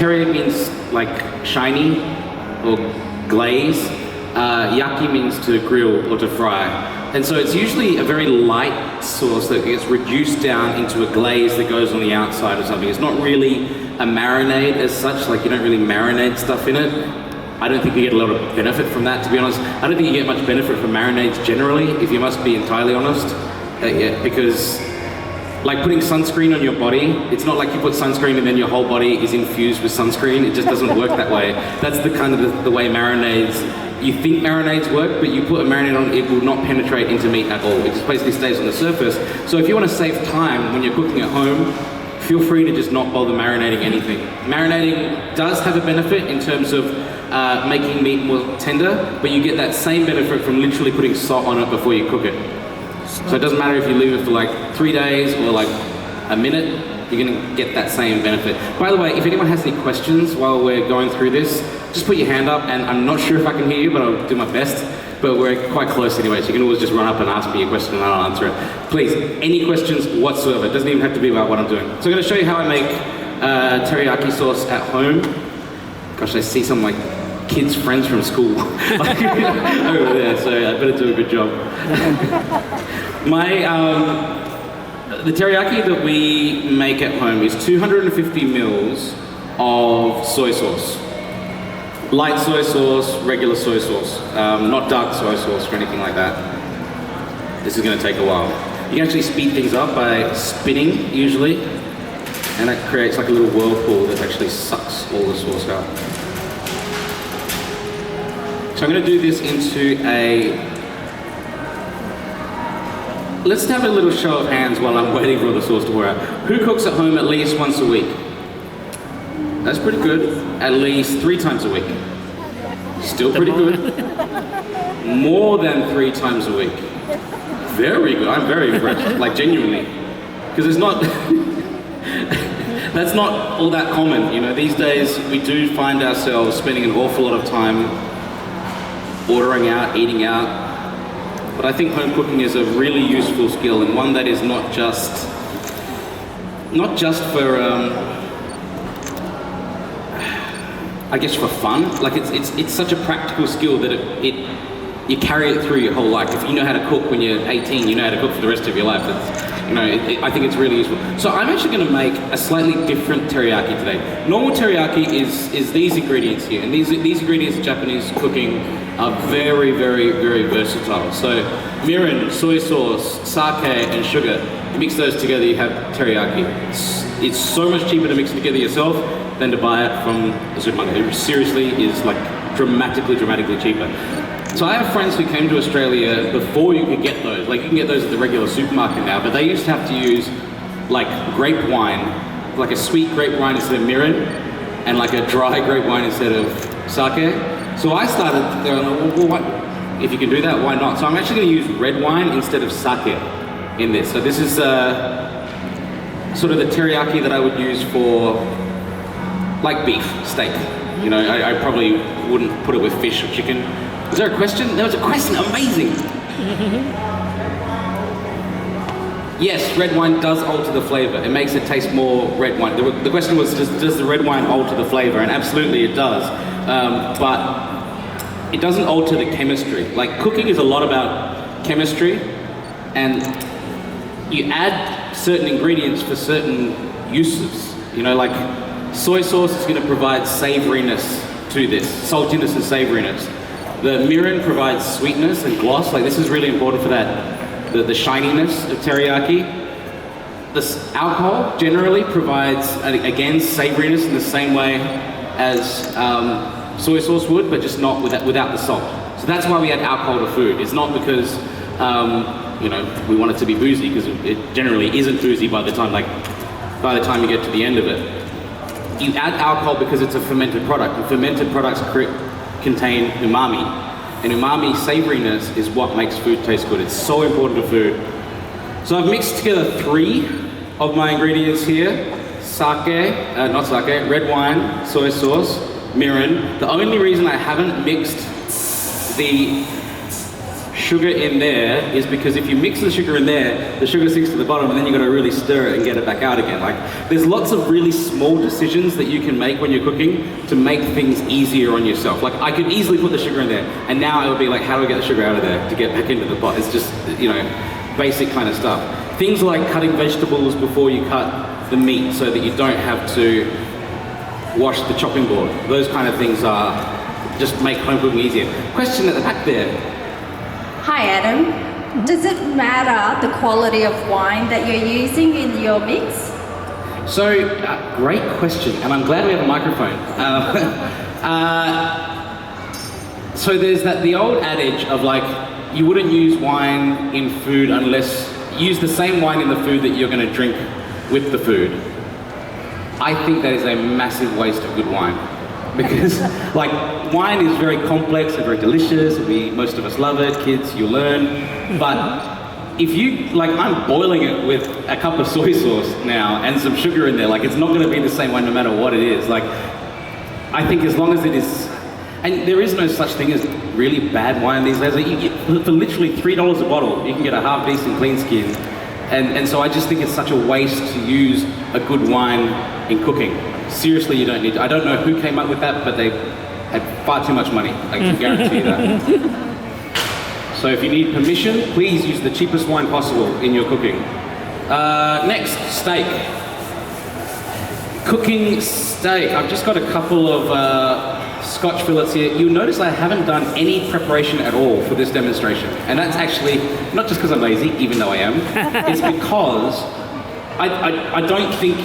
teri means like shiny or glaze. Yaki means to grill or to fry. And so it's usually a very light sauce that gets reduced down into a glaze that goes on the outside or something. It's not really a marinade as such, like you don't really marinate stuff in it. I don't think you get a lot of benefit from that, to be honest. I don't think you get much benefit from marinades generally, if you must be entirely honest. Yeah, because like putting sunscreen on your body, it's not like you put sunscreen and then your whole body is infused with sunscreen. It just doesn't work that way. That's the kind of the way marinades, you think marinades work, but you put a marinade on, it will not penetrate into meat at all. It just basically stays on the surface. So if you want to save time when you're cooking at home, feel free to just not bother marinating anything. Marinating does have a benefit in terms of making meat more tender, but you get that same benefit from literally putting salt on it before you cook it. So it doesn't matter if you leave it for like 3 days or like a minute, you're gonna get that same benefit. By the way, if anyone has any questions while we're going through this, just put your hand up, and I'm not sure if I can hear you, but I'll do my best. But we're quite close anyway, so you can always just run up and ask me a question and I'll answer it. Please, any questions whatsoever. It doesn't even have to be about what I'm doing. So I'm gonna show you how I make teriyaki sauce at home. Gosh, I see some like kids' friends from school over there, so I better do a good job. The teriyaki that we make at home is 250 mils of soy sauce. Light soy sauce, regular soy sauce, not dark soy sauce or anything like that. This is going to take a while. You can actually speed things up by spinning, usually, and that creates like a little whirlpool that actually sucks all the sauce out. So I'm going to do this into let's have a little show of hands while I'm waiting for the sauce to pour out. Who cooks at home at least once a week? That's pretty good. At least 3 times a week. Still pretty good. More than 3 times a week. Very good. I'm very impressed. Like genuinely. Because it's not... that's not all that common. You know, these days we do find ourselves spending an awful lot of time ordering out, eating out. But I think home cooking is a really useful skill, and one that is not just for I guess for fun. Like it's such a practical skill that you carry it through your whole life. If you know how to cook when you're 18, you know how to cook for the rest of your life. I think it's really useful. So I'm actually going to make a slightly different teriyaki today. Normal teriyaki is these ingredients here, and these ingredients in Japanese cooking are very, very, very versatile. So mirin, soy sauce, sake, and sugar. You mix those together, you have teriyaki. It's so much cheaper to mix it together yourself than to buy it from the supermarket. It seriously is like dramatically cheaper. So I have friends who came to Australia before you could get those. Like you can get those at the regular supermarket now, but they used to have to use like grape wine, like a sweet grape wine instead of mirin, and like a dry grape wine instead of sake. So I started going, well, what? If you can do that, why not? So I'm actually going to use red wine instead of sake in this. So this is sort of the teriyaki that I would use for like beef, steak. You know, I probably wouldn't put it with fish or chicken. Is there a question? There was a question, amazing. Yes, red wine does alter the flavor. It makes it taste more red wine. The question was, does the red wine alter the flavor? And absolutely it does. But it doesn't alter the chemistry. Like cooking is a lot about chemistry, and you add certain ingredients for certain uses. You know, like soy sauce is going to provide savoriness to this, saltiness and savoriness. The mirin provides sweetness and gloss. Like this is really important for that, the shininess of teriyaki. This alcohol generally provides, again, savoriness in the same way as soy sauce would, but just not without the salt. So that's why we add alcohol to food. It's not because you know, we want it to be boozy, because it generally isn't boozy by the time you get to the end of it. You add alcohol because it's a fermented product, and fermented products contain umami. And umami, savoriness, is what makes food taste good. It's so important to food. So I've mixed together 3 of my ingredients here. Red wine, soy sauce, mirin. The only reason I haven't mixed the sugar in there is because if you mix the sugar in there, the sugar sinks to the bottom and then you've got to really stir it and get it back out again. Like, there's lots of really small decisions that you can make when you're cooking to make things easier on yourself. Like, I could easily put the sugar in there, and now it would be like, how do I get the sugar out of there to get back into the pot? It's just, you know, basic kind of stuff. Things like cutting vegetables before you cut the meat so that you don't have to wash the chopping board. Those kind of things are just make home cooking easier. Question at the back there. Hi Adam, does it matter the quality of wine that you're using in your mix? So, great question, and I'm glad we have a microphone. So there's the old adage of like, you wouldn't use wine in food unless, use the same wine in the food that you're going to drink with the food. I think that is a massive waste of good wine. Because like, wine is very complex and very delicious, most of us love it, kids, you learn, but if you, like, I'm boiling it with a cup of soy sauce now and some sugar in there, like, it's not going to be the same wine no matter what it is. Like, I think as long as it is, and there is no such thing as really bad wine these days. Like, you get, for literally $3 a bottle, you can get a half decent clean skin, and so I just think it's such a waste to use a good wine in cooking. Seriously, you don't need to. I don't know who came up with that, but they had far too much money. I can guarantee you that. So if you need permission, please use the cheapest wine possible in your cooking. Next, steak. Cooking steak. I've just got a couple of Scotch fillets here. You'll notice I haven't done any preparation at all for this demonstration. And that's actually not just because I'm lazy, even though I am. It's because I don't think,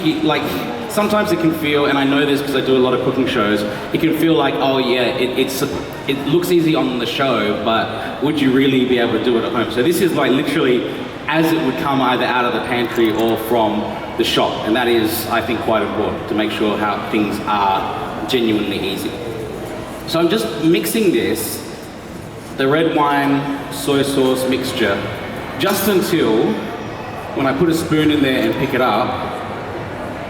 sometimes it can feel, and I know this because I do a lot of cooking shows, it can feel like, oh yeah, it looks easy on the show, but would you really be able to do it at home? So this is like literally as it would come either out of the pantry or from the shop, and that is, I think, quite important to make sure how things are genuinely easy. So I'm just mixing this, the red wine soy sauce mixture, just until when I put a spoon in there and pick it up,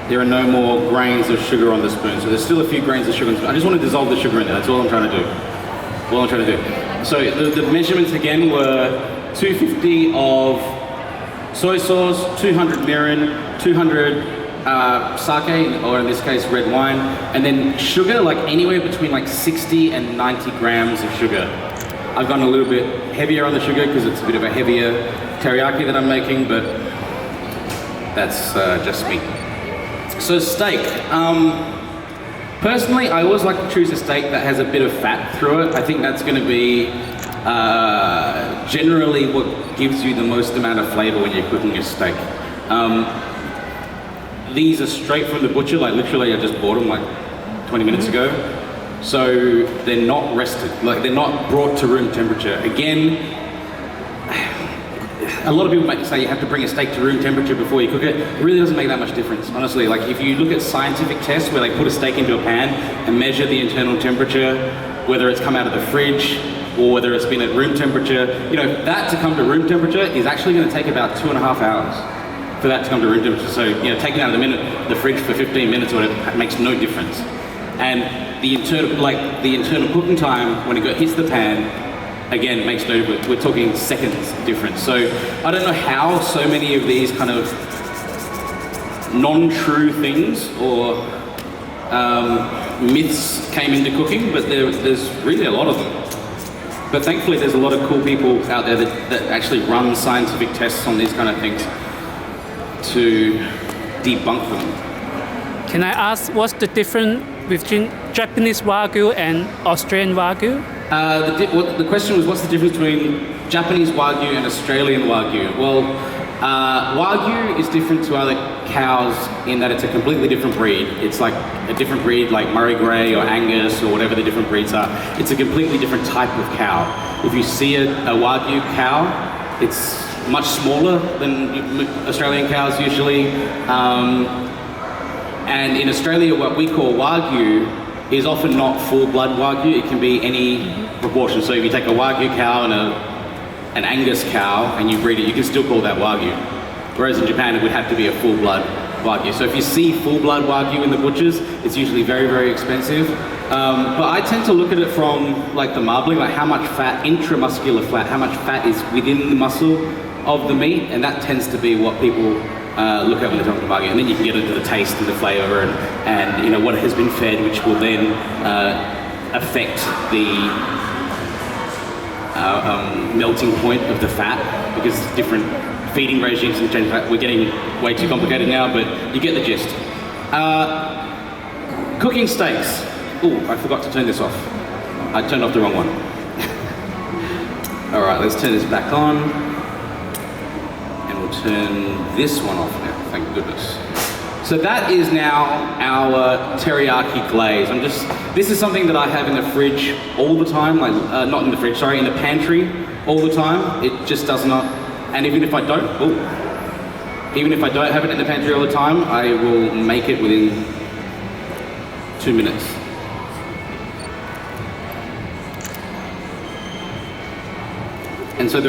there are no more grains of sugar on the spoon. So there's still a few grains of sugar on the spoon. I just want to dissolve the sugar in there. That's all I'm trying to do. So the measurements again were 250 of soy sauce, 200 mirin, 200 sake, or in this case red wine, and then sugar, like anywhere between like 60 and 90 grams of sugar. I've gone a little bit heavier on the sugar because it's a bit of a heavier teriyaki that I'm making, but that's just me. So steak. Personally, I always like to choose a steak that has a bit of fat through it. I think that's going to be generally what gives you the most amount of flavor when you're cooking a steak. These are straight from the butcher, like literally I just bought them like 20 minutes ago. So they're not rested, like they're not brought to room temperature. Again, a lot of people might say you have to bring a steak to room temperature before you cook it. It really doesn't make that much difference, honestly. Like if you look at scientific tests where they put a steak into a pan and measure the internal temperature, whether it's come out of the fridge or whether it's been at room temperature, you know, that to come to room temperature is actually going to take about 2.5 hours for that to come to room temperature. So, you know, taking out the fridge for 15 minutes or whatever makes no difference. And the internal cooking time when it hits the pan, again, makes no difference. We're talking seconds difference. So I don't know how so many of these kind of non-true things or myths came into cooking, but there's really a lot of them. But thankfully there's a lot of cool people out there that actually run scientific tests on these kind of things to debunk them. Can I ask what's the difference between Japanese Wagyu and Australian Wagyu? The question was, what's the difference between Japanese Wagyu and Australian Wagyu? Well, Wagyu is different to other cows in that it's a completely different breed. It's like a different breed like Murray Grey or Angus or whatever the different breeds are. It's a completely different type of cow. If you see a Wagyu cow, it's much smaller than Australian cows usually. And in Australia, what we call Wagyu is often not full-blood Wagyu. It can be any proportion. So if you take a Wagyu cow and an Angus cow and you breed it, you can still call that Wagyu. Whereas in Japan, it would have to be a full-blood Wagyu. So if you see full-blood Wagyu in the butchers, it's usually very, very expensive. But I tend to look at it from like the marbling, like how much fat, intramuscular fat, how much fat is within the muscle of the meat, and that tends to be what people look at when they're talking about Wagyu. And then you can get into the taste and the flavour and you know what has been fed, which will then affect the melting point of the fat, because different feeding regimes and change fat. We're getting way too complicated now, but you get the gist. Cooking steaks. Oh, I forgot to turn this off. I turned off the wrong one. All right, let's turn this back on. And we'll turn this one off now, thank goodness. So that is now our teriyaki glaze. This is something that I have in the fridge all the time, like, not in the fridge, sorry, in the pantry all the time. It just does not, and even if I don't have it in the pantry all the time, I will make it within 2 minutes.